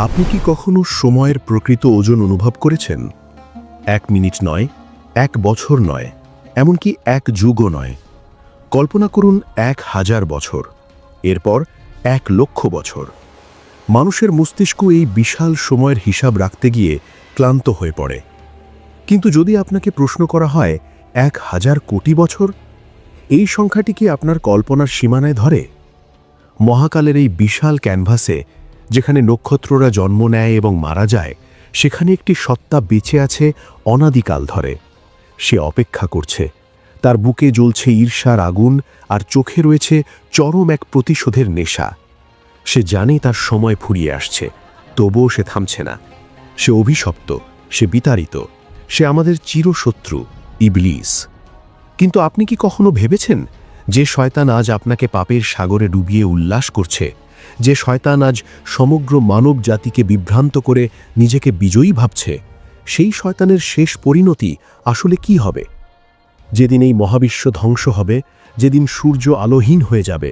আপনি কি কখনো সময়ের প্রকৃত ওজন অনুভব করেছেন? ১ মিনিট নয়, ১ বছর নয়, এমনকি ১ যুগও নয়। কল্পনা করুন ১,০০০ বছর, এরপর ১,০০,০০০ বছর। মানুষের মস্তিষ্ক এই বিশাল সময়ের হিসাব রাখতে গিয়ে ক্লান্ত হয়ে পড়ে। কিন্তু যদি আপনাকে প্রশ্ন করা হয় ১,০০০ কোটি বছর, এই সংখ্যাটি কি আপনার কল্পনার সীমানায় ধরে? মহাকালের এই বিশাল ক্যানভাসে, যেখানে নক্ষত্ররা জন্ম নেয় এবং মারা যায়, সেখানে একটি সত্তা বেঁচে আছে অনাদিকাল ধরে। সে অপেক্ষা করছে, তার বুকে জ্বলছে ঈর্ষার আগুন, আর চোখে রয়েছে চরম এক প্রতিশোধের নেশা। সে জানে তার সময় ফুরিয়ে আসছে, তবুও সে থামছে না। সে অভিশপ্ত, সে বিতাড়িত, সে আমাদের চিরশত্রু, ইবলিস। কিন্তু আপনি কি কখনো ভেবেছেন, যে শয়তান আজ আপনাকে পাপের সাগরে ডুবিয়ে উল্লাস করছে, যে শয়তান আজ সমগ্র মানব জাতিকে বিভ্রান্ত করে নিজেকে বিজয়ী ভাবছে, সেই শয়তানের শেষ পরিণতি আসলে কি হবে? যেদিন এই মহাবিশ্ব ধ্বংস হবে, যেদিন সূর্য আলোহীন হয়ে যাবে,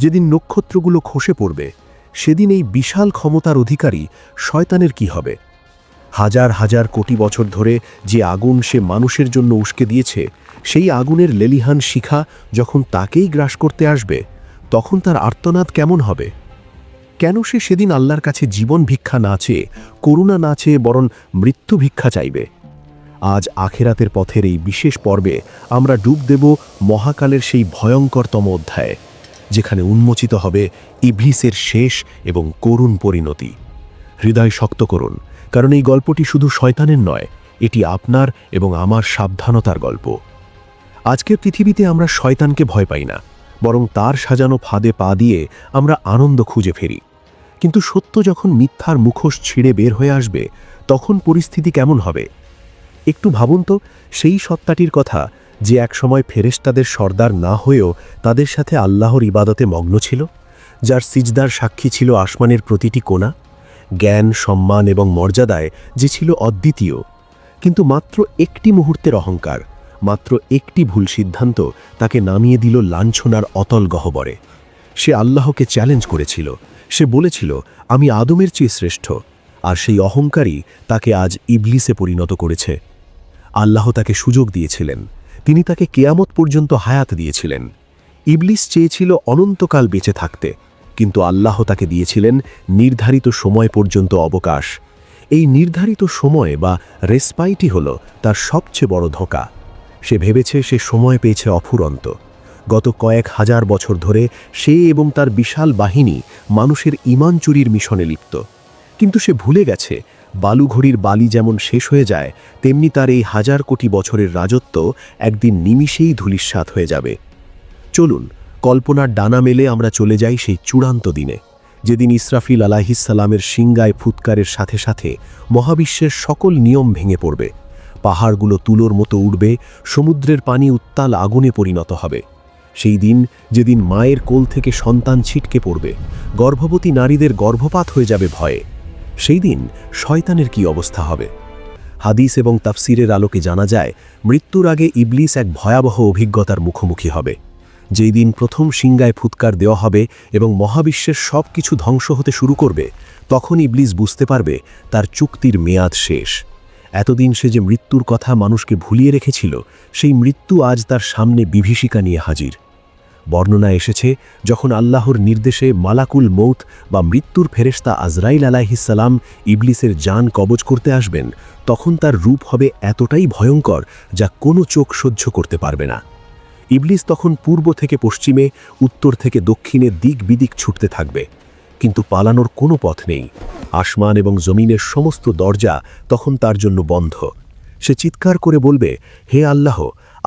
যেদিন নক্ষত্রগুলো খসে পড়বে, সেদিন এই বিশাল ক্ষমতার অধিকারী শয়তানের কি হবে? হাজার হাজার কোটি বছর ধরে যে আগুন সে মানুষের জন্য উস্কে দিয়েছে, সেই আগুনের লেলিহান শিখা যখন তাকেই গ্রাস করতে আসবে, তখন তার আর্তনাদ কেমন হবে? কেন সে সেদিন আল্লাহর কাছে জীবন ভিক্ষা না চেয়ে, করুণা না চেয়ে বরং মৃত্যু ভিক্ষা চাইবে? আজ আখেরাতের পথের এই বিশেষ পর্বে আমরা ডুব দেব মহাকালের সেই ভয়ঙ্করতম অধ্যায়ে, যেখানে উন্মোচিত হবে ইবলিসের শেষ এবং করুণ পরিণতি। হৃদয় শক্ত করুন, কারণ এই গল্পটি শুধু শয়তানের নয়, এটি আপনার এবং আমার সাবধানতার গল্প। আজকের পৃথিবীতে আমরা শয়তানকে ভয় পাই না, বরং তার সাজানো ফাঁদে পা দিয়ে আমরা আনন্দ খুঁজে ফেরি। কিন্তু সত্য যখন মিথ্যার মুখোশ ছিঁড়ে বের হয়ে আসবে, তখন পরিস্থিতি কেমন হবে? একটু ভাবুন তো সেই সত্তাটির কথা, যে একসময় ফেরেশতাদের সর্দার না হয়েও তাদের সাথে আল্লাহর ইবাদতে মগ্ন ছিল, যার সিজদার সাক্ষী ছিল আসমানের প্রতিটি কোণা, জ্ঞান, সম্মান এবং মর্যাদায় যে ছিল অদ্বিতীয়। কিন্তু মাত্র একটি মুহূর্তের অহংকার, মাত্র একটি ভুল সিদ্ধান্ত তাকে নামিয়ে দিল লাঞ্ছনার অতল গহ্বরে। সে আল্লাহকে চ্যালেঞ্জ করেছিল, সে বলেছিল, আমি আদমের চেয়ে শ্রেষ্ঠ। আর সেই অহংকারই তাকে আজ ইবলিসে পরিণত করেছে। আল্লাহ তাকে সুযোগ দিয়েছিলেন, তিনি তাকে কিয়ামত পর্যন্ত হায়াত দিয়েছিলেন। ইবলিস চেয়েছিল অনন্তকাল বেঁচে থাকতে, কিন্তু আল্লাহ তাকে দিয়েছিলেন নির্ধারিত সময় পর্যন্ত অবকাশ। এই নির্ধারিত সময় বা রেসপাইটই হল তার সবচেয়ে বড় ধোঁকা। সে ভেবেছে সে সময় পেয়েছে অফুরন্ত। গত কয়েক হাজার বছর ধরে সে এবং তার বিশাল বাহিনী মানুষের ঈমান চুরির মিশনে লিপ্ত। কিন্তু সে ভুলে গেছে, বালুঘড়ির বালি যেমন শেষ হয়ে যায়, তেমনি তার এই হাজার কোটি বছরের রাজত্ব একদিন নিমিষেই ধূলিসাৎ হয়ে যাবে। চলুন কল্পনার ডানা মেলে আমরা চলে যাই সেই চূড়ান্ত দিনে, যেদিন ইসরাফিল আলাইহিসসালামের শিঙ্গায় ফুৎকারের সাথে সাথে মহাবিশ্বের সকল নিয়ম ভেঙে পড়বে। পাহাড়গুলো তুলোর মতো উড়বে, সমুদ্রের পানি উত্তাল আগুনে পরিণত হবে। সেই দিন, যেদিন মায়ের কোল থেকে সন্তান ছিটকে পড়বে, গর্ভবতী নারীদের গর্ভপাত হয়ে যাবে ভয়ে। সেই দিন শয়তানের কি অবস্থা হবে? হাদিস এবং তাফসিরের আলোকে জানা যায়, মৃত্যুর আগে ইবলিস এক ভয়াবহ অভিজ্ঞতার মুখোমুখি হবে। যেই দিন প্রথম শিঙ্গায় ফুৎকার দেওয়া হবে এবং মহাবিশ্বের সব কিছু ধ্বংস হতে শুরু করবে, তখন ইবলিস বুঝতে পারবে তার চুক্তির মেয়াদ শেষ। এতদিন সে যে মৃত্যুর কথা মানুষকে ভুলিয়ে রেখেছিল, সেই মৃত্যু আজ তার সামনে বিভীষিকা নিয়ে হাজির। বর্ণনা এসেছে, যখন আল্লাহর নির্দেশে মালাকুল মৌত বা মৃত্যুর ফেরেশতা আজরাইল আলাইহিসসালাম ইবলিসের জান কবজ করতে আসবেন, তখন তার রূপ হবে এতটাই ভয়ঙ্কর যা কোনো চোখ সহ্য করতে পারবে না। ইবলিস তখন পূর্ব থেকে পশ্চিমে, উত্তর থেকে দক্ষিণে দিক বিদিক ছুটতে থাকবে, কিন্তু পালানোর কোনো পথ নেই। আসমান এবং জমিনের সমস্ত দরজা তখন তার জন্য বন্ধ। সে চিৎকার করে বলবে, হে আল্লাহ,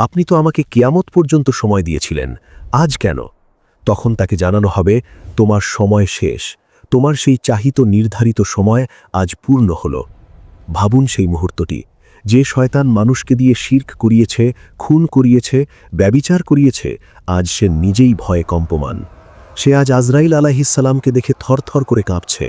আপনি তো আমাকে কিয়ামত পর্যন্ত সময় দিয়েছিলেন, আজ কেন? তখন তাকে জানানো হবে, তোমার সময় শেষ, তোমার সেই চাহিত নির্ধারিত সময় আজ পূর্ণ হল। ভাবুন সেই মুহূর্তটি, যে শয়তান মানুষকে দিয়ে শিরক করিয়েছে, খুন করিয়েছে, ব্যভিচার করিয়েছে, আজ সে নিজেই ভয়ে কম্পমান। সে আজ আজরাইল আলাইহিসসালামকে দেখে থরথর করে কাঁপছে।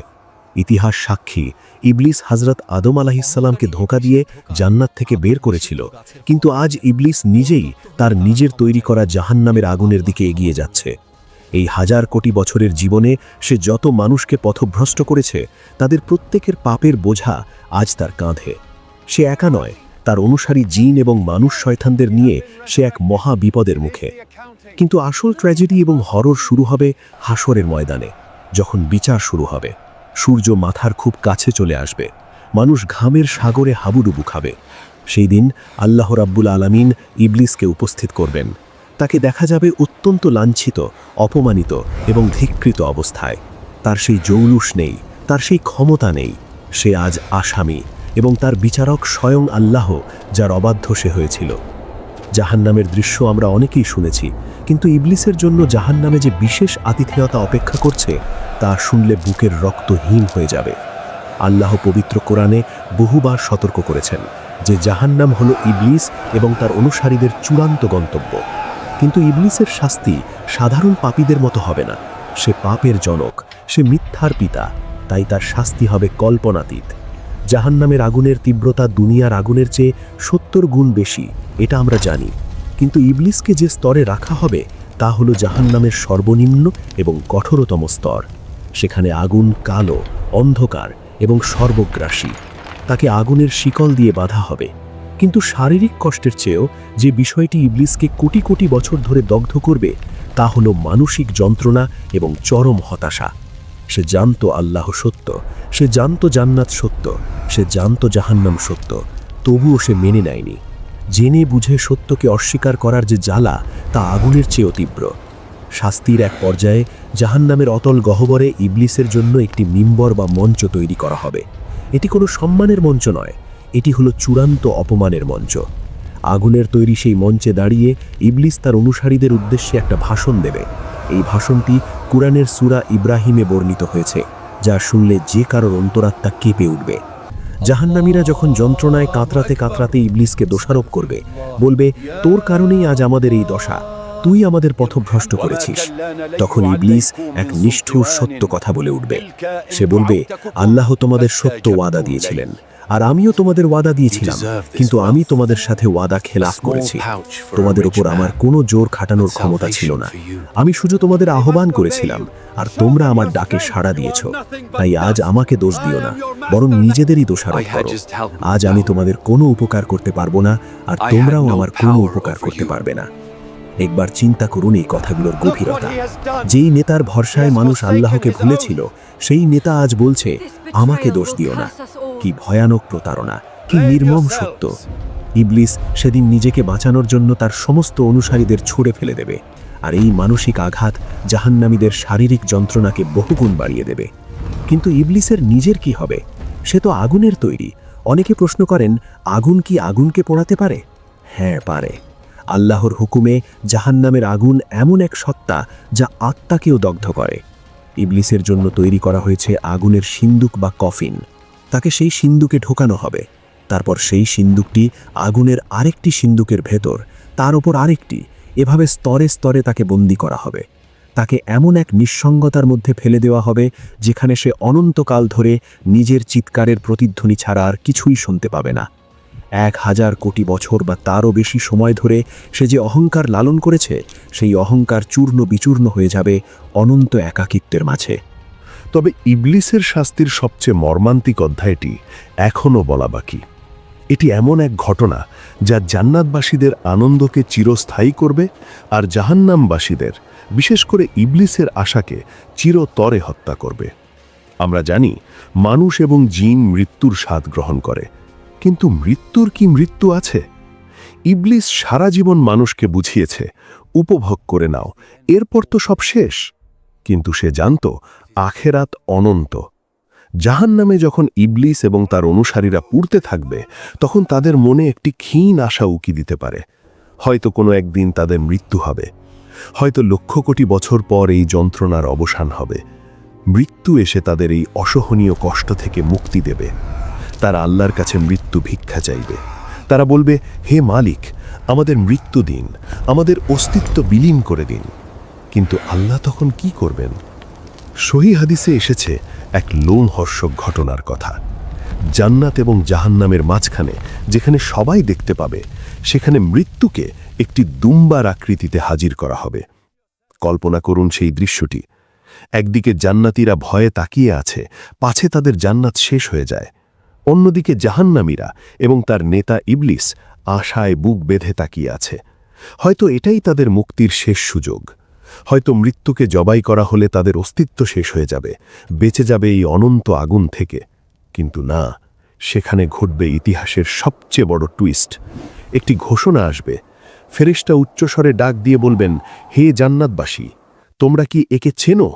ইতিহাস সাক্ষী, ইবলিস হযরত আদম আলাইহিসসালামকে ধোঁকা দিয়ে জান্নাত থেকে বের করেছিল, কিন্তু আজ ইবলিস নিজেই তার নিজের তৈরি করা জাহান্নামের আগুনের দিকে এগিয়ে যাচ্ছে। এই 1000 কোটি বছরের জীবনে সে যত মানুষকে পথভ্রষ্ট করেছে তাদের প্রত্যেকের পাপের বোঝা আজ তার কাঁধে। সে একা নয়, তার অনুসারী জিন এবং মানুষ শয়তানদের নিয়ে সে এক মহা বিপদের মুখে। কিন্তু আসল ট্র্যাজেডি এবং হরর শুরু হবে হাসরের ময়দানে, যখন বিচার শুরু হবে। সূর্য মাথার খুব কাছে চলে আসবে, মানুষ ঘামের সাগরে হাবুডুবু খাবে। সেই দিন আল্লাহ রাব্বুল আলামিন ইবলিসকে উপস্থিত করবেন। তাকে দেখা যাবে অত্যন্ত লাঞ্ছিত, অপমানিত এবং ধিক্কৃত অবস্থায়। তার সেই জৌলুস নেই, তার সেই ক্ষমতা নেই। সে আজ আসামি এবং তার বিচারক স্বয়ং আল্লাহ, যার অবাধ্য সে হয়েছিল। জাহান্নামের দৃশ্য আমরা অনেকেই শুনেছি, কিন্তু ইবলিসের জন্য জাহান্নামে যে বিশেষ আতিথেয়তা অপেক্ষা করছে তা শুনলে বুকের রক্ত হিম হয়ে যাবে। আল্লাহ পবিত্র কোরআনে বহুবার সতর্ক করেছেন যে জাহান্নাম হলো ইবলিস এবং তার অনুসারীদের চূড়ান্ত গন্তব্য। কিন্তু ইবলিসের শাস্তি সাধারণ পাপীদের মতো হবে না। সে পাপের জনক, সে মিথ্যার পিতা, তাই তার শাস্তি হবে কল্পনাতীত। জাহান্নামের আগুনের তীব্রতা দুনিয়ার আগুনের চেয়ে 70 গুণ বেশি, এটা আমরা জানি। কিন্তু ইবলিসকে যে স্তরে রাখা হবে তা হলো জাহান্নামের সর্বনিম্ন এবং কঠোরতম স্তর। সেখানে আগুন কালো, অন্ধকার এবং সর্বগ্রাসী। তাকে আগুনের শিকল দিয়ে বাঁধা হবে। কিন্তু শারীরিক কষ্টের চেয়েও যে বিষয়টি ইবলিসকে কোটি কোটি বছর ধরে দগ্ধ করবে তা হলো মানসিক যন্ত্রণা এবং চরম হতাশা। সে জানত আল্লাহ সত্য, সে জানত জান্নাত সত্য, সে জানত জাহান্নাম সত্য, তবুও সে মেনে নেয়নি। জেনে বুঝে সত্যকে অস্বীকার করার যে জ্বালা তা আগুনের চেয়েও তীব্র। শাস্তির এক পর্যায়ে জাহান্নামের অতল গহ্বরে ইবলিসের জন্য একটি মিম্বর বা মঞ্চ তৈরি করা হবে। এটি কোনো সম্মানের মঞ্চ নয়, এটি হলো চূড়ান্ত অপমানের মঞ্চ। আগুনের তৈরি সেই মঞ্চে দাঁড়িয়ে ইবলিস তার অনুসারীদের উদ্দেশ্যে একটা ভাষণ দেবে। এই ভাষণটি কুরআনের সূরা ইব্রাহিমে বর্ণিত হয়েছে, যা শুনলে যে কারোর অন্তরাত্মা কেঁপে উঠবে। জাহান্নামীরা যখন যন্ত্রণায় কাতরাতে কাতরাতে ইবলিসকে দোষারোপ করবে, বলবে, তোর কারণেই আজ আমাদের এই দশা, তুই আমাদের পথভ্রষ্ট করেছিস। তখন ইবলিস এক নিষ্ঠুর সত্য কথা বলে উঠবে। সে বলবে, আল্লাহ তোমাদের সত্য ওয়াদা দিয়েছিলেন, আর আমিও তোমাদের ওয়াদা দিয়েছিলাম, কিন্তু আমি তোমাদের সাথে ওয়াদা খেলাফ করেছি। তোমাদের উপর আমার কোনো জোর খাটানোর ক্ষমতা ছিল না। আমি শুধু তোমাদের আহ্বান করেছিলাম, আর তোমরা আমার ডাকে সাড়া দিয়েছ। তাই আজ আমাকে দোষ দিও না, বরং নিজেদেরই দোষারোপ করো। আজ আমি তোমাদের কোনো উপকার করতে পারবো না, আর তোমরাও আমার কোনো উপকার করতে পারবে না। একবার চিন্তা করুন এই কথাগুলোর গভীরতা। যেই নেতার ভরসায় মানুষ আল্লাহকে ভুলেছিল, সেই নেতা আজ বলছে, আমাকে দোষ দিও না। কি ভয়ানক প্রতারণা, কি নির্মম সত্য! ইবলিস সেদিন নিজেকে বাঁচানোর জন্য তার সমস্ত অনুসারীদের ছুঁড়ে ফেলে দেবে, আর এই মানসিক আঘাত জাহান্নামীদের শারীরিক যন্ত্রণাকে বহুগুণ বাড়িয়ে দেবে। কিন্তু ইবলিসের নিজের কি হবে? সে তো আগুনের তৈরি। অনেকে প্রশ্ন করেন, আগুন কি আগুনকে পোড়াতে পারে? হ্যাঁ, পারে। আল্লাহর হুকুমে জাহান্নামের আগুন এমন এক সত্তা যা আত্মাকেও দগ্ধ করে। ইবলিসের জন্য তৈরি করা হয়েছে আগুনের সিন্দুক বা কফিন। তাকে সেই সিন্দুকে ঢোকানো হবে। তারপর সেই সিন্দুকটি আগুনের আরেকটি সিন্দুকের ভেতর, তার ওপর আরেকটি, এভাবে স্তরে স্তরে তাকে বন্দী করা হবে। তাকে এমন এক নিঃসঙ্গতার মধ্যে ফেলে দেওয়া হবে যেখানে সে অনন্তকাল ধরে নিজের চিৎকারের প্রতিধ্বনি ছাড়া আর কিছুই শুনতে পাবে না। 1000 কোটি বছর বা তারও বেশি সময় ধরে সে যে অহংকার লালন করেছে, সেই অহংকার চূর্ণ বিচূর্ণ হয়ে যাবে অনন্ত একাকিত্বের মাঝে। তবে ইবলিসের শাস্তির সবচেয়ে মর্মান্তিক অধ্যায়টি এখনও বলা বাকি। এটি এমন এক ঘটনা যা জান্নাতবাসীদের আনন্দকে চিরস্থায়ী করবে, আর জাহান্নামবাসীদের, বিশেষ করে ইবলিসের আশাকে চিরতরে হত্যা করবে। আমরা জানি মানুষ এবং জিন মৃত্যুর স্বাদ গ্রহণ করে, কিন্তু মৃত্যুর কি মৃত্যু আছে? ইবলিস সারা জীবন মানুষকে বুঝিয়েছে, উপভোগ করে নাও, এরপর তো সব শেষ। কিন্তু সে জানত আখেরাত অনন্ত। জাহান্নামে যখন ইবলিস এবং তার অনুসারীরা পুড়তে থাকবে, তখন তাদের মনে একটি ক্ষীণ আশা উকি দিতে পারে। হয়তো কোনো একদিন তাদের মৃত্যু হবে, হয়তো লক্ষ কোটি বছর পর এই যন্ত্রণার অবসান হবে। মৃত্যু এসে তাদের এই অসহনীয় কষ্ট থেকে মুক্তি দেবে। তারা আল্লাহর কাছে মৃত্যু ভিক্ষা চাইবে। তারা বলবে, হে মালিক, আমাদের মৃত্যু দিন, আমাদের অস্তিত্ব বিলীন করে দিন। কিন্তু আল্লাহ তখন কি করবেন? সহিহ হাদিসে এসেছে এক লোমহর্ষক ঘটনার কথা। জান্নাত এবং জাহান্নামের মাঝখানে, যেখানে সবাই দেখতে পাবে, সেখানে মৃত্যুকে একটি দুম্বার আকৃতিতে হাজির করা হবে। কল্পনা করুন সেই দৃশ্যটি। একদিকে জান্নাতীরা ভয়ে তাকিয়ে আছে, পাছে তাদের জান্নাত শেষ হয়ে যায়। অন্যদিকে জাহান্নামীরা এবং তার নেতা ইবলিস আশায় বুক বেঁধে তাকিয়ে আছে। হয়তো এটাই তাদের মুক্তির শেষ সুযোগ। হয়তো মৃত্যুকে জবাই করা হলে তাদের অস্তিত্ব শেষ হয়ে যাবে, বেঁচে যাবে এই অনন্ত আগুন থেকে। কিন্তু না, সেখানে ঘটবে ইতিহাসের সবচেয়ে বড় টুইস্ট। একটি ঘোষণা আসবে। ফেরেশতা উচ্চস্বরে ডাক দিয়ে বলবেন, হে জান্নাতবাসী, তোমরা কি একে চেনো?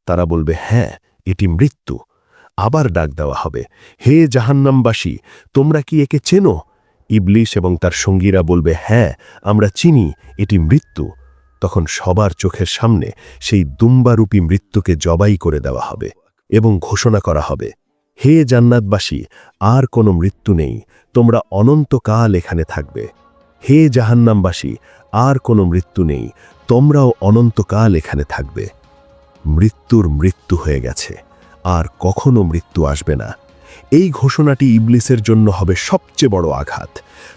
তারা বলবে, হ্যাঁ, এটি মৃত্যু। আবার ডাক দেওয়া হবে, হে জাহান্নামবাসী, তোমরা কি একে চেনো? ইবলিস এবং তার সঙ্গীরা বলবে, হ্যাঁ, আমরা চিনি, এটি মৃত্যু। তখন সবার চোখের সামনে সেই দুম্বারূপী মৃত্যুকে জবাই করে দেওয়া হবে এবং ঘোষণা করা হবে, হে জান্নাতবাসী, আর কোনো মৃত্যু নেই, তোমরা অনন্তকাল এখানে থাকবে। হে জাহান্নামবাসী, আর কোনো মৃত্যু নেই, তোমরাও অনন্তকাল এখানে থাকবে। মৃত্যুর মৃত্যু হয়ে গেছে, আর কখনো মৃত্যু আসবে না। এই ঘোষণাটি ইবলিসের জন্য হবে সবচেয়ে বড় আঘাত।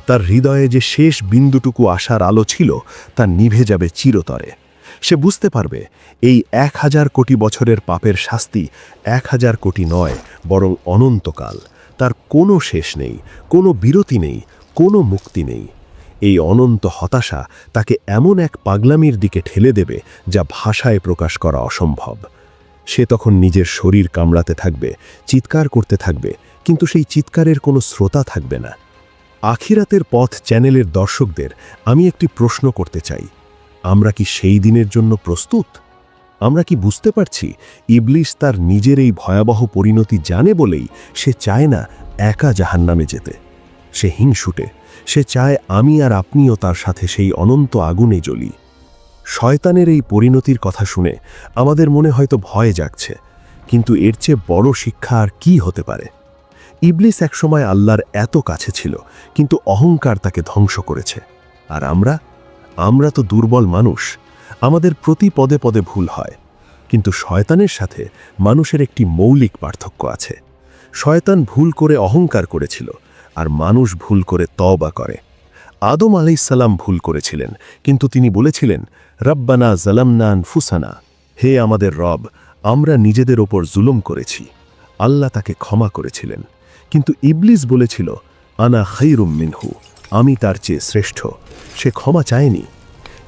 তার হৃদয়ে যে শেষ বিন্দুটুকু আশার আলো ছিল তা নিভে যাবে চিরতরে। সে বুঝতে পারবে এই 1000 কোটি বছরের পাপের শাস্তি 1000 কোটি নয়, বরং অনন্তকাল। তার কোনো শেষ নেই, কোনো বিরতি নেই, কোনো মুক্তি নেই। এই অনন্ত হতাশা তাকে এমন এক পাগলামির দিকে ঠেলে দেবে যা ভাষায় প্রকাশ করা অসম্ভব। সে তখন নিজের শরীর কামড়াতে থাকবে, চিৎকার করতে থাকবে, কিন্তু সেই চিৎকারের কোনো শ্রোতা থাকবে না। আখিরাতের পথ চ্যানেলের দর্শকদের আমি একটি প্রশ্ন করতে চাই, আমরা কি সেই দিনের জন্য প্রস্তুত? আমরা কি বুঝতে পারছি ইবলিস তার নিজের এই ভয়াবহ পরিণতি জানে বলেই সে চায় না একা জাহান্নামে যেতে? সে হিংসুটে, সে চায় আমি আর আপনিও তার সাথে সেই অনন্ত আগুনে জ্বলি। শয়তানের এই পরিণতির কথা শুনে আমাদের মনে হয়তো ভয় জাগছে, কিন্তু এর চেয়ে বড় শিক্ষা আর কি হতে পারে? ইবলিস একসময় আল্লাহর এত কাছে ছিল, কিন্তু অহংকার তাকে ধ্বংস করেছে। আর আমরা তো দুর্বল মানুষ, আমাদের প্রতি পদে পদে ভুল হয়। কিন্তু শয়তানের সাথে মানুষের একটি মৌলিক পার্থক্য আছে। শয়তান ভুল করে অহংকার করেছিল, আর মানুষ ভুল করে তওবা করে। আদম আলাইহিসসালাম ভুল করেছিলেন, কিন্তু তিনি বলেছিলেন, রব্বানা জালামনা আনফুসানা, হে আমাদের রব, আমরা নিজেদের ওপর জুলুম করেছি। আল্লাহ তাকে ক্ষমা করেছিলেন। কিন্তু ইবলিস বলেছিল, আনা খায়রুম মিনহু, আমি তার চেয়ে শ্রেষ্ঠ। সে ক্ষমা চায়নি।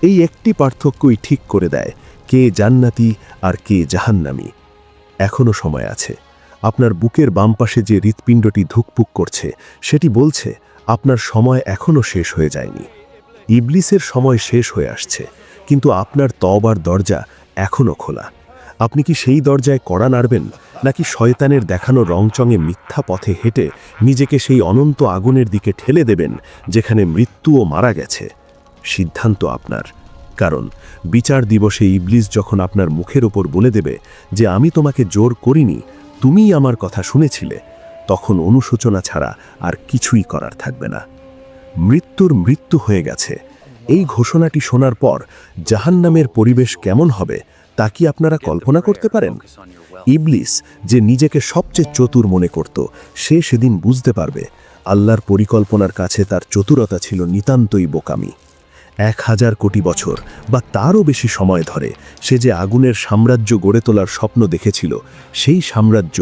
এই একটি পার্থক্যই ঠিক করে দেয় কে জান্নাতি আর কে জাহান্নামী। এখনো সময় আছে। আপনার বুকের বাম পাশে যে হৃৎপিণ্ডটি ধুকপুক করছে সেটি বলছে আপনার সময় এখনো শেষ হয়ে যায়নি। ইবলিসের সময় শেষ হয়ে আসছে, কিন্তু আপনার তওবার দরজা এখনো খোলা। আপনি কি সেই দরজায় কড়া নাড়বেন, নাকি শয়তানের দেখানো রংচঙে মিথ্যা পথে হেঁটে নিজেকে সেই অনন্ত আগুনের দিকে ঠেলে দেবেন যেখানে মৃত্যুও মারা গেছে? সিদ্ধান্ত আপনার। কারণ বিচার দিবসে ইবলিস যখন আপনার মুখের ওপর বলে দেবে যে আমি তোমাকে জোর করিনি, তুমিই আমার কথা শুনেছিলে, তখন অনুশোচনা ছাড়া আর কিছুই করার থাকবে না। মৃত্যুর মৃত্যু হয়ে গেছে, এই ঘোষণাটি শোনার পর জাহান্নামের পরিবেশ কেমন হবে তা কি আপনারা কল্পনা করতে পারেন? ইবলিস যে নিজেকে সবচেয়ে চতুর মনে করত, সে সেদিন বুঝতে পারবে আল্লাহর পরিকল্পনার কাছে তার চতুরতা ছিল নিতান্তই বোকামি। 1000 কোটি বছর বা তারও বেশি সময় ধরে সে যে আগুনের সাম্রাজ্য গড়ে তোলার স্বপ্ন দেখেছিল, সেই সাম্রাজ্য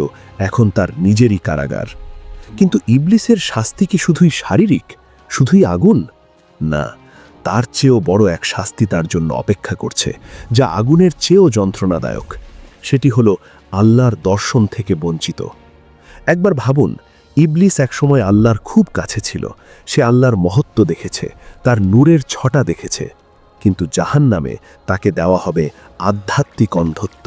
এখন তার নিজেরই কারাগার। কিন্তু ইবলিসের শাস্তি কি শুধুই শারীরিক, শুধুই আগুন? না, তার চেয়েও বড় এক শাস্তি তার জন্য অপেক্ষা করছে, যা আগুনের চেয়েও যন্ত্রণাদায়ক। সেটি হলো আল্লাহর দর্শন থেকে বঞ্চিত। একবার ভাবুন, ইবলিস একসময় আল্লাহর খুব কাছে ছিল। সে আল্লাহর মহত্ব দেখেছে, তার নূরের ছটা দেখেছে। কিন্তু জাহান্নামে তাকে দেওয়া হবে আধ্যাত্মিক অন্ধত্ব।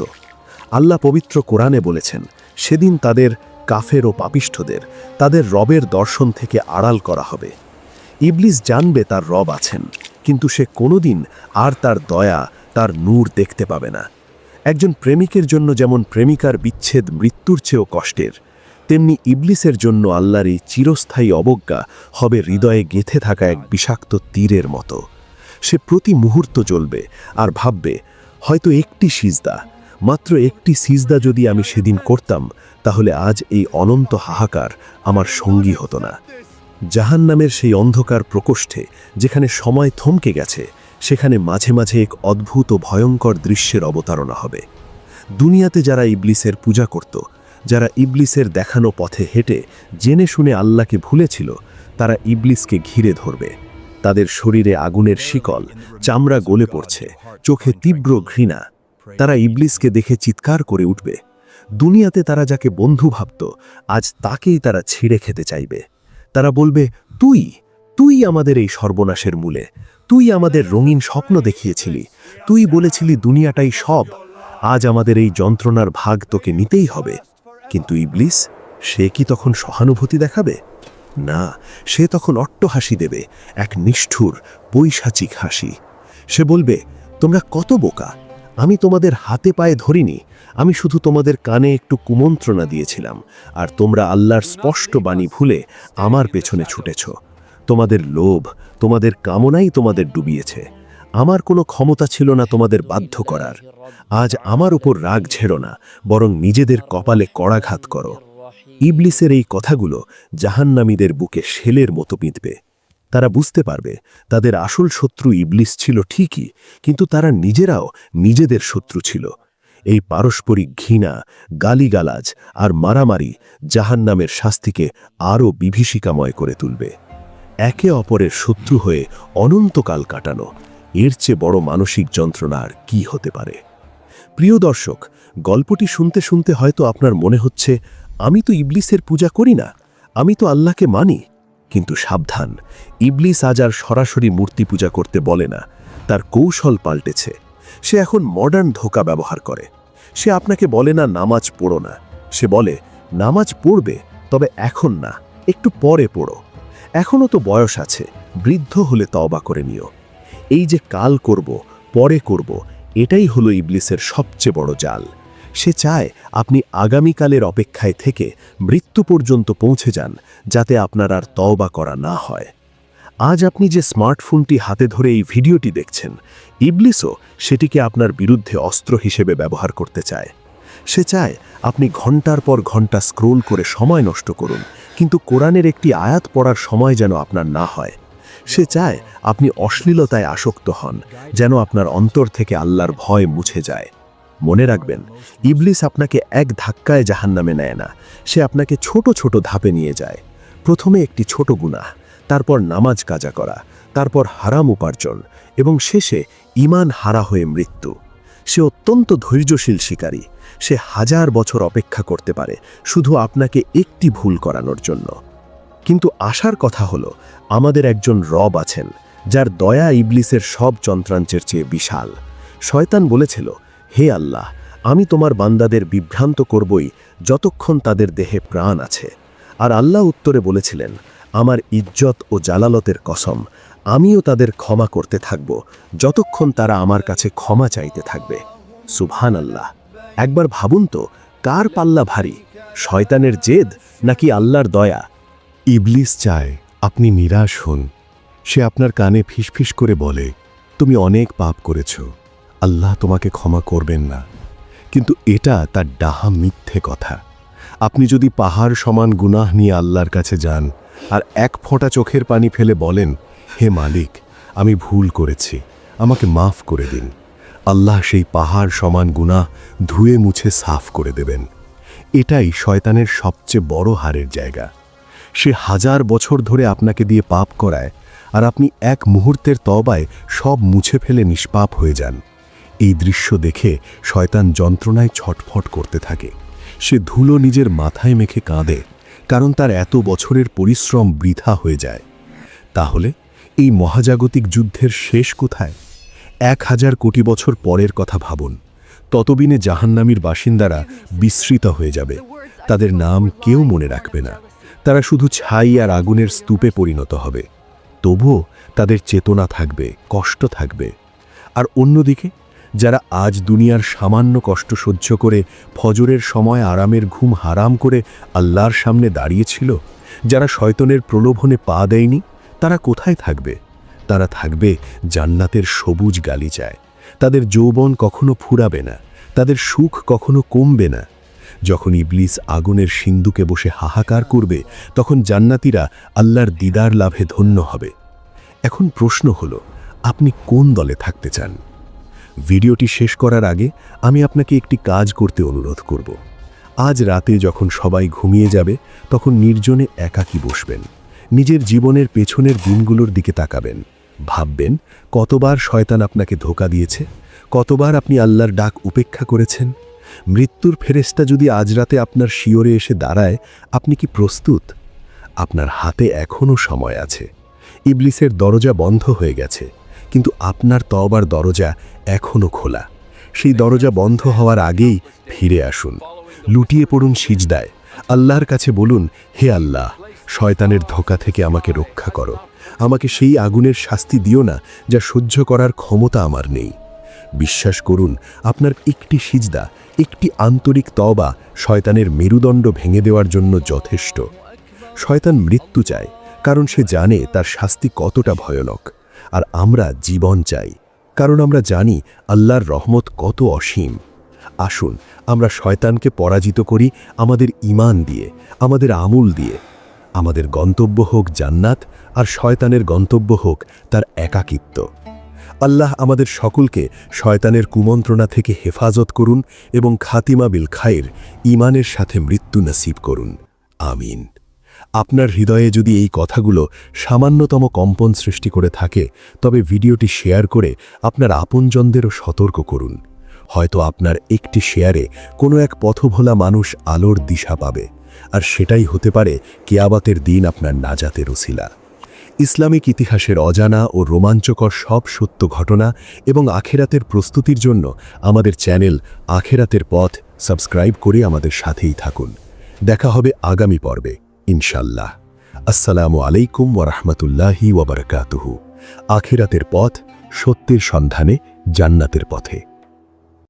আল্লাহ পবিত্র কোরআনে বলেছেন, সেদিন তাদের কাফের ও পাপিষ্ঠদের তাদের রবের দর্শন থেকে আড়াল করা হবে। ইবলিস জানবে তার রব আছেন, কিন্তু সে কোনোদিন আর তার দয়া, তার নূর দেখতে পাবে না। একজন প্রেমিকের জন্য যেমন প্রেমিকার বিচ্ছেদ মৃত্যুর চেয়েও কষ্টের, তেমনি ইবলিসের জন্য আল্লাহর এই চিরস্থায়ী অবজ্ঞা হবে হৃদয়ে গেঁথে থাকা এক বিষাক্ত তীরের মতো। সে প্রতি মুহূর্ত জ্বলবে আর ভাববে, হয়তো একটি সিজদা, মাত্র একটি সিজদা যদি আমি সেদিন করতাম, তাহলে আজ এই অনন্ত হাহাকার আমার সঙ্গী হতো না। জাহান্নামের সেই অন্ধকার প্রকোষ্ঠে যেখানে সময় থমকে গেছে, সেখানে মাঝে মাঝে এক অদ্ভুত ও ভয়ঙ্কর দৃশ্যের অবতারণা হবে। দুনিয়াতে যারা ইবলিসের পূজা করত, যারা ইবলিসের দেখানো পথে হেঁটে জেনে শুনে আল্লাহকে ভুলেছিল, তারা ইবলিসকে ঘিরে ধরবে। তাদের শরীরে আগুনের শিকল, চামড়া গলে পড়ছে, চোখে তীব্র ঘৃণা। তারা ইবলিসকে দেখে চিৎকার করে উঠবে। দুনিয়াতে তারা যাকে বন্ধু ভাবত, আজ তাকেই তারা ছিঁড়ে খেতে চাইবে। তারা বলবে, তুই তুই আমাদের এই সর্বনাশের মূলে, তুই আমাদের রঙিন স্বপ্ন দেখিয়েছিলি, তুই বলেছিলি দুনিয়াটাই সব, আজ আমাদের এই যন্ত্রণার ভাগ তোকে নিতেই হবে। কিন্তু ইবলিস, সে কি তখন সহানুভূতি দেখাবে? না, সে তখন অট্টহাসি দেবে, এক নিষ্ঠুর পৈশাচিক হাসি। সে বলবে, তোমরা কত বোকা, আমি তোমাদের হাতে পায়ে ধরিনি, আমি শুধু তোমাদের কানে একটু কুমন্ত্রণা দিয়েছিলাম, আর তোমরা আল্লাহর স্পষ্ট বাণী ভুলে আমার পেছনে ছুটেছ। তোমাদের লোভ, তোমাদের কামনাই তোমাদের ডুবিয়েছে। আমার কোনো ক্ষমতা ছিল না তোমাদের বাধ্য করার। আজ আমার উপর রাগ ঝেড়ো না, বরং নিজেদের কপালে কড়াঘাত করো। ইবলিসের এই কথাগুলো জাহান্নামীদের বুকে শেলের মতো বিঁধবে। তারা বুঝতে পারবে তাদের আসল শত্রু ইবলিস ছিল ঠিকই, কিন্তু তারা নিজেরাও নিজেদের শত্রু ছিল। এই পারস্পরিক ঘৃণা, গালিগালাজ আর মারামারি জাহান্নামের শাস্তিকে আরও বিভীষিকাময় করে তুলবে। একে অপরের শত্রু হয়ে অনন্তকাল কাটানো, এর চেয়ে বড় মানসিক যন্ত্রণা আর কি হতে পারে? প্রিয় দর্শক, গল্পটি শুনতে শুনতে হয়তো আপনার মনে হচ্ছে, আমি তো ইবলিসের পূজা করি না, আমি তো আল্লাহকে মানি। কিন্তু সাবধান, ইবলিস আজ আর সরাসরি মূর্তি পূজা করতে বলে না, তার কৌশল পাল্টেছে। সে এখন মডার্ন ধোঁকা ব্যবহার করে। সে আপনাকে বলে না নামাজ পড়ো না, সে বলে নামাজ পড়বে, তবে এখন না, একটু পরে পড়ো। এখনও তো বয়স আছে, বৃদ্ধ হলে তওবা করে নিও। এই যে কাল করব, পরে করব, এটাই হলো ইবলিসের সবচেয়ে বড় জাল। সে চায় আপনি আগামীকালের অপেক্ষায় থেকে মৃত্যু পর্যন্ত পৌঁছে যান, যাতে আপনার আর তওবা করা না হয়। আজ আপনি যে স্মার্টফোনটি হাতে ধরে এই ভিডিওটি দেখছেন, ইবলিসও সেটিকে আপনার বিরুদ্ধে অস্ত্র হিসেবে ব্যবহার করতে চায়। সে চায় আপনি ঘন্টার পর ঘন্টা স্ক্রোল করে সময় নষ্ট করুন, কিন্তু কোরআনের একটি আয়াত পড়ার সময় যেন আপনার না হয়। সে চায় আপনি অশ্লীলতায় আসক্ত হন, যেন আপনার অন্তর থেকে আল্লাহর ভয় মুছে যায়। মনে রাখবেন, ইবলিস আপনাকে এক ধাক্কায় জাহান্নামে নেয় না, সে আপনাকে ছোট ছোট ধাপে নিয়ে যায়। প্রথমে একটি ছোট গুনাহ, তারপর নামাজ কাজা করা, তারপর হারাম উপার্জন, এবং শেষে ঈমান হারা হয়ে মৃত্যু। সে অত্যন্ত ধৈর্যশীল শিকারী। সে 1000 বছর অপেক্ষা করতে পারে শুধু আপনাকে একটি ভুল করানোর জন্য। কিন্তু আশার কথা হলো, আমাদের একজন রব আছেন, যার দয়া ইবলিসের সব যন্ত্রাংশের চেয়ে বিশাল। শয়তান বলেছিল, হে আল্লাহ, আমি তোমার বান্দাদের বিভ্রান্ত করবই যতক্ষণ তাদের দেহে প্রাণ আছে। আর আল্লাহ উত্তরে বলেছিলেন, আমার ইজ্জত ও জালালতের কসম, আমিও তাদের ক্ষমা করতে থাকব যতক্ষণ তারা আমার কাছে ক্ষমা চাইতে থাকবে। সুবহানাল্লাহ। একবার ভাবুন তো, কার পাল্লা ভারী, শয়তানের জেদ নাকি আল্লাহর দয়া? ইবলিস চায় আপনি নিরাশ হন। সে আপনার কানে ফিসফিস করে বলে, তুমি অনেক পাপ করেছ, আল্লাহ তোমাকে ক্ষমা করবেন না। কিন্তু এটা তার ডাহা মিথ্যে কথা। আপনি যদি পাহাড় সমান গুনাহ নিয়ে আল্লাহর কাছে যান আর এক ফোঁটা চোখের পানি ফেলে বলেন, হে মালিক, আমি ভুল করেছি, আমাকে মাফ করে দিন, আল্লাহ সেই পাহাড় সমান গুনাহ ধুয়ে মুছে সাফ করে দেবেন। এটাই শয়তানের সবচেয়ে বড় হারের জায়গা। সে 1000 বছর ধরে আপনাকে দিয়ে পাপ করায়, আর আপনি এক মুহূর্তের তওবায় সব মুছে ফেলে নিষ্পাপ হয়ে যান। এই দৃশ্য দেখে শয়তান যন্ত্রণায় ছটফট করতে থাকে। সে ধুলো নিজের মাথায় মেখে কাঁদে, কারণ তার এত বছরের পরিশ্রম বৃথা হয়ে যায়। তাহলে এই মহাজাগতিক যুদ্ধের শেষ কোথায়? 1000 কোটি বছর পরের কথা ভাবুন। ততদিনে জাহান্নামীর বাসিন্দারা বিস্মৃত হয়ে যাবে। তাদের নাম কেউ মনে রাখবে না। তারা শুধু ছাই আর আগুনের স্তূপে পরিণত হবে। তবুও তাদের চেতনা থাকবে, কষ্ট থাকবে। আর অন্যদিকে যারা আজ দুনিয়ার সামান্য কষ্ট সহ্য করে ফজরের সময় আরামের ঘুম হারাম করে আল্লাহর সামনে দাঁড়িয়েছিল, যারা শয়তানের প্রলোভনে পা দেয়নি, তারা কোথায় থাকবে? তারা থাকবে জান্নাতের সবুজ গালিচায়। তাদের যৌবন কখনো ফুরাবে না, তাদের সুখ কখনো কমবে না। যখন ইবলিস আগুনের সিন্ধুকে বসে হাহাকার করবে, তখন জান্নাতীরা আল্লাহর দিদার লাভে ধন্য হবে। এখন প্রশ্ন হলো, আপনি কোন দলে থাকতে চান? ভিডিওটি শেষ করার আগে আমি আপনাকে একটি কাজ করতে অনুরোধ করব। আজ রাতে যখন সবাই ঘুমিয়ে যাবে তখন নির্জনে একাকী বসবেন, নিজের জীবনের পেছনের দিনগুলোর দিকে তাকাবেন, ভাববেন কতবার শয়তান আপনাকে ধোঁকা দিয়েছে, কতবার আপনি আল্লাহর ডাক উপেক্ষা করেছেন। মৃত্যুর ফেরেশতা যদি আজ রাতে আপনার শিয়রে এসে দাঁড়ায়, আপনি কি প্রস্তুত? আপনার হাতে এখনও সময় আছে। ইবলিসের দরজা বন্ধ হয়ে গেছে, কিন্তু আপনার তওবার দরজা এখনও খোলা। সেই দরজা বন্ধ হওয়ার আগেই ফিরে আসুন, লুটিয়ে পড়ুন সিজদায়, আল্লাহর কাছে বলুন, হে আল্লাহ, শয়তানের ধোঁকা থেকে আমাকে রক্ষা করো। আমাকে সেই আগুনের শাস্তি দিও না যা সহ্য করার ক্ষমতা আমার নেই। বিশ্বাস করুন, আপনার একটি সিজদা, একটি আন্তরিক তওবা শয়তানের মেরুদণ্ড ভেঙে দেওয়ার জন্য যথেষ্ট। শয়তান মৃত্যু চায়, কারণ সে জানে তার শাস্তি কতটা ভয়ানক। আর আমরা জীবন চাই, কারণ আমরা জানি আল্লাহর রহমত কত অসীম। আসুন আমরা শয়তানকে পরাজিত করি আমাদের ঈমান দিয়ে, আমাদের আমল দিয়ে। আমাদের গন্তব্য হোক জান্নাত, আর শয়তানের গন্তব্য হোক তার একাকিত্ব। আল্লাহ আমাদের সকলকে শয়তানের কুমন্ত্রণা থেকে হেফাজত করুন এবং খাতিমা বিল খাইর, ঈমানের সাথে মৃত্যু নসিব করুন। আমিন। আপনার হৃদয়ে যদি এই কথাগুলো সামান্যতম কম্পন সৃষ্টি করে থাকে, তবে ভিডিওটি শেয়ার করে আপনার আপনজনদেরও সতর্ক করুন। হয়তো আপনার একটি শেয়ারে কোনো এক পথভোলা মানুষ আলোর দিশা পাবে, আর সেটাই হতে পারে কিয়ামতের দিন আপনার নাজাতের উসিলা। ইসলামিক ইতিহাসের অজানা ও রোমাঞ্চকর সব সত্য ঘটনা এবং আখেরাতের প্রস্তুতির জন্য আমাদের চ্যানেল আখেরাতের পথ সাবস্ক্রাইব করে আমাদের সাথেই থাকুন। দেখা হবে আগামী পর্বে ইনশাল্লাহ। আসসালামু আলাইকুম ওয়া রাহমাতুল্লাহি ওয়া বারাকাতুহু। আখিরাতের পথ, সত্যের সন্ধানে জান্নাতের পথে।